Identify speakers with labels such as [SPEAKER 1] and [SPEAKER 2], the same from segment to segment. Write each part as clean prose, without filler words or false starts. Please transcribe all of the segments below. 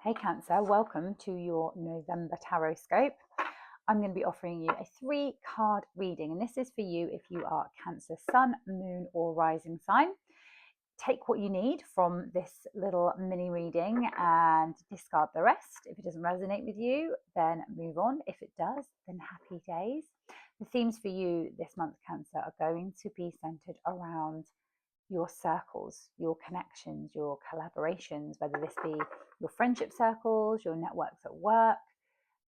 [SPEAKER 1] Hey Cancer, welcome to your November Tarotscope. I'm going to be offering you a 3-card reading, and this is for you if you are Cancer Sun, Moon or Rising sign. Take what you need from this little mini reading and discard the rest. If it doesn't resonate with you, then move on. If it does, then happy days. The themes for you this month, Cancer, are going to be centered around your circles, your connections, your collaborations, whether this be your friendship circles, your networks at work,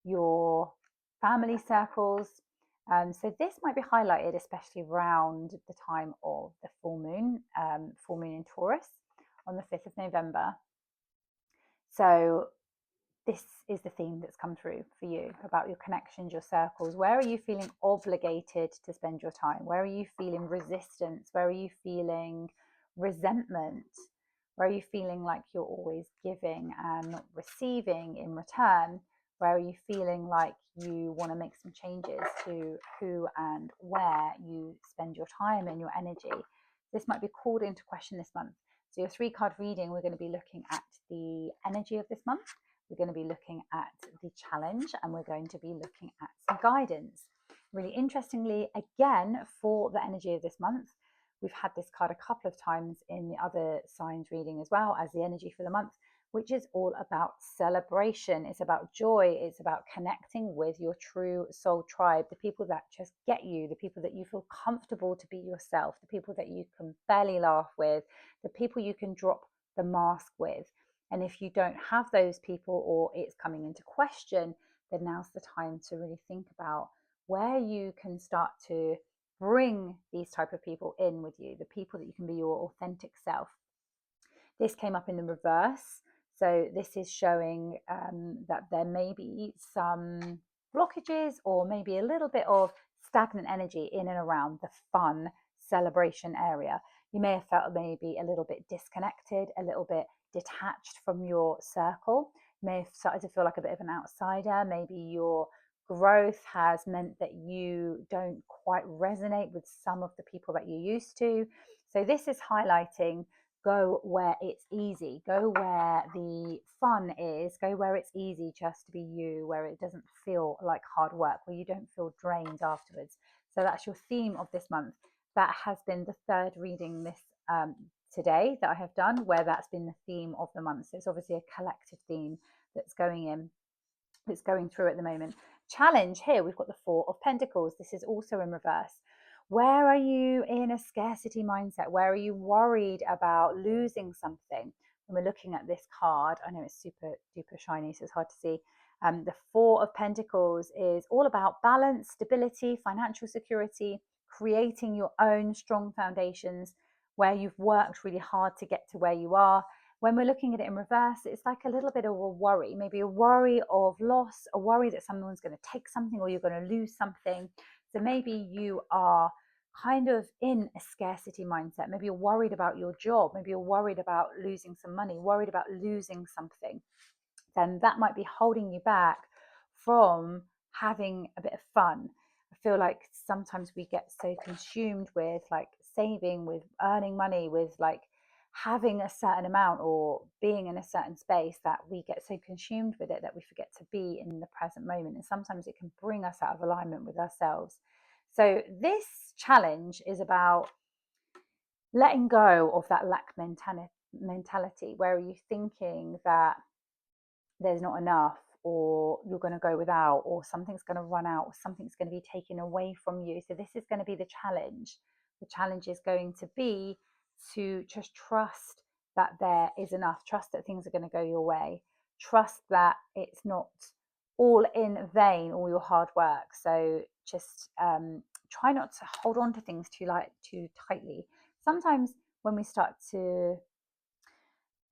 [SPEAKER 1] your family circles. So this might be highlighted especially around the time of the full moon in Taurus on the 5th of November. So this is the theme that's come through for you about your connections, your circles. Where are you feeling obligated to spend your time? Where are you feeling resistance? Where are you feeling resentment? Where are you feeling like you're always giving and not receiving in return? Where are you feeling like you want to make some changes to who and where you spend your time and your energy? This might be called into question this month. So your 3-card reading, we're going to be looking at the energy of this month. We're going to be looking at the challenge, and we're going to be looking at some guidance. Really interestingly, again, for the energy of this month, we've had this card a couple of times in the other signs reading as well as the energy for the month, which is all about celebration. It's about joy. It's about connecting with your true soul tribe, the people that just get you, the people that you feel comfortable to be yourself, the people that you can barely laugh with, the people you can drop the mask with. And if you don't have those people or it's coming into question, then now's the time to really think about where you can start to bring these type of people in with you, the people that you can be your authentic self. This came up in the reverse. So this is showing that there may be some blockages or maybe a little bit of stagnant energy in and around the fun celebration area. You may have felt maybe a little bit disconnected, a little bit detached from your circle. You may have started to feel like a bit of an outsider. Maybe your growth has meant that you don't quite resonate with some of the people that you used to. So this is highlighting, go where it's easy, go where the fun is, go where it's easy just to be you, where it doesn't feel like hard work, where you don't feel drained afterwards. So that's your theme of this month. That has been the 3rd reading this today that I have done, where that's been the theme of the month. So it's obviously a collective theme that's going through at the moment. Challenge here, we've got the 4 of Pentacles. This is also in reverse. Where are you in a scarcity mindset? Where are you worried about losing something? When we're looking at this card, I know it's super duper shiny, so it's hard to see. The 4 of Pentacles is all about balance, stability, financial security, creating your own strong foundations where you've worked really hard to get to where you are. When we're looking at it in reverse, it's like a little bit of a worry, maybe a worry of loss, a worry that someone's going to take something or you're going to lose something. So maybe you are kind of in a scarcity mindset. Maybe you're worried about your job. Maybe you're worried about losing some money, worried about losing something. Then that might be holding you back from having a bit of fun. I feel like sometimes we get so consumed with like saving, with earning money, with like having a certain amount or being in a certain space, that we get so consumed with it that we forget to be in the present moment. And sometimes it can bring us out of alignment with ourselves. So this challenge is about letting go of that lack mentality. Where are you thinking that there's not enough, or you're going to go without, or something's going to run out, or something's going to be taken away from you? So this is going to be the challenge. The challenge is going to be to just trust that there is enough, trust that things are going to go your way, trust that it's not all in vain, all your hard work. So just try not to hold on to things too tightly. Sometimes when we start to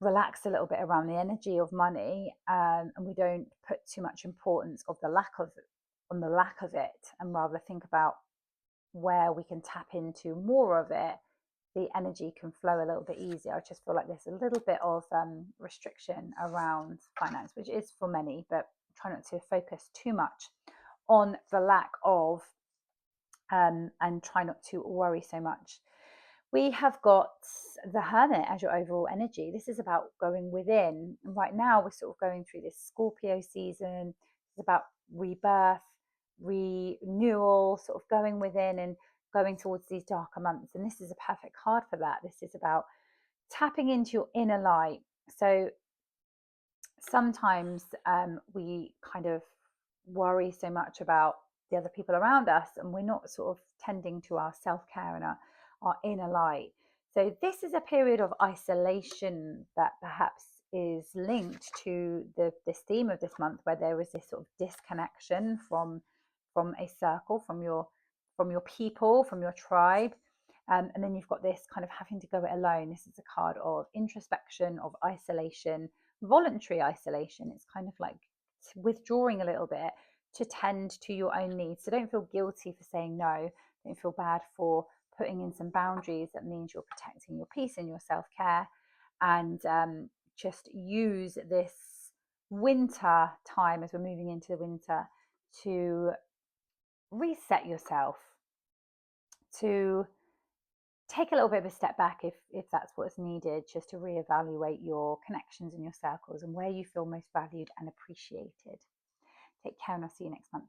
[SPEAKER 1] relax a little bit around the energy of money, and we don't put too much importance of the lack of it, and rather think about where we can tap into more of it, the energy can flow a little bit easier. I just feel like there's a little bit of restriction around finance, which is for many, but try not to focus too much on the lack of, and try not to worry so much. We have got the Hermit as your overall energy. This is about going within. And right now, we're sort of going through this Scorpio season. It's about rebirth, renewal, sort of going within and going towards these darker months. And this is a perfect card for that. This is about tapping into your inner light. So sometimes we kind of worry so much about the other people around us, and we're not sort of tending to our self-care and our inner light. So this is a period of isolation that perhaps is linked to this theme of this month, where there is this sort of disconnection from a circle, from your people, from your tribe. And then you've got this kind of having to go it alone. This is a card of introspection, of isolation, voluntary isolation. It's kind of like withdrawing a little bit to tend to your own needs. So don't feel guilty for saying no. Don't feel bad for putting in some boundaries. That means you're protecting your peace and your self-care. And just use this winter time, as we're moving into the winter, to reset yourself, to take a little bit of a step back if that's what's needed, just to reevaluate your connections and your circles and where you feel most valued and appreciated. Take care, and I'll see you next month.